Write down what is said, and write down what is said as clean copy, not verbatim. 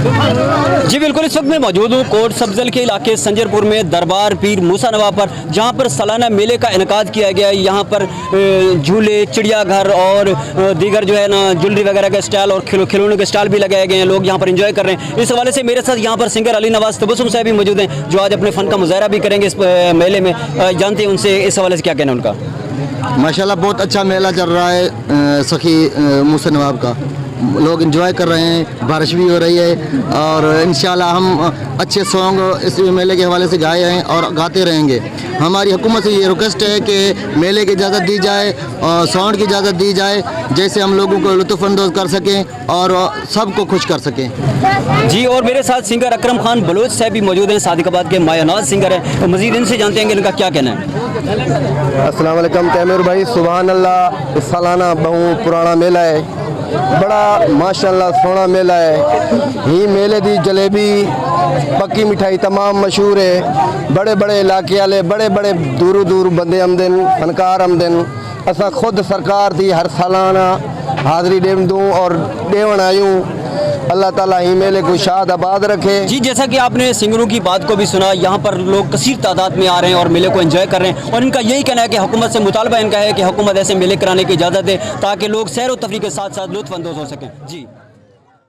जी बिल्कुल, इस वक्त मैं मौजूद हूँ कोट सब्जल के इलाके संजरपुर में दरबार पीर मूसा नवाब पर, जहाँ पर सालाना मेले का इनकाद किया गया है। यहाँ पर झूले, चिड़ियाघर और दीगर जो है ना ज्वेलरी वगैरह के स्टॉल और खिलौनों के स्टॉल भी लगाए गए हैं। लोग यहाँ पर एंजॉय कर रहे हैं। इस हवाले से मेरे साथ यहाँ पर सिंगर अली नवाज तबस्सुम साहब भी मौजूद हैं, जो आज अपने फ़न का मुजाहरा भी करेंगे इस मेले में। जानते हैं उनसे इस हवाले से क्या कहना है उनका। माशाल्लाह बहुत अच्छा मेला चल रहा है सखी मूसा नवाब का। लोग एंजॉय कर रहे हैं, बारिश भी हो रही है और इंशाल्लाह हम अच्छे सॉन्ग इस मेले के हवाले से गाए हैं और गाते रहेंगे। हमारी हुकूमत से ये रिक्वेस्ट है कि मेले की इजाज़त दी जाए और साउंड की इजाज़त दी जाए, जैसे हम लोगों को लुत्फ़अंदोज़ कर सकें और सबको खुश कर सकें। जी, और मेरे साथ सिंगर अकरम खान बलोच साहब भी मौजूद हैं, सादिकाबाद के मायानाज सिंगर हैं। तो मज़ीद इनसे जानते हैं कि इनका क्या कहना है। अस्सलाम वालेकुम तैमूर भाई, सुभान अल्लाह। इस सालाना बहुत पुराना मेला है, बड़ा माशाल्लाह सोहना मेला है। ही मेले दी जलेबी पक्की मिठाई तमाम मशहूर है। बड़े बड़े इलाके वाले बड़े बड़े दूर दूर बंदे आमदन, फनकार आमदन। असा खुद सरकार थी हर सालाना हाज़री देव दूँ और देवन आयूँ। अल्लाह ताला ही मेले को शाद आबाद रखे। जी, जैसा कि आपने सिंगरों की बात को भी सुना, यहाँ पर लोग कसीर तादाद में आ रहे हैं और मेले को एंजॉय कर रहे हैं। और इनका यही कहना है कि हुकूमत से मुतालबा इनका है कि हुकूमत ऐसे मेले कराने की इजाज़त दे, ताकि लोग सैर व तफरीह के साथ साथ लुत्फ़ अंदोज़ हो सकें। जी।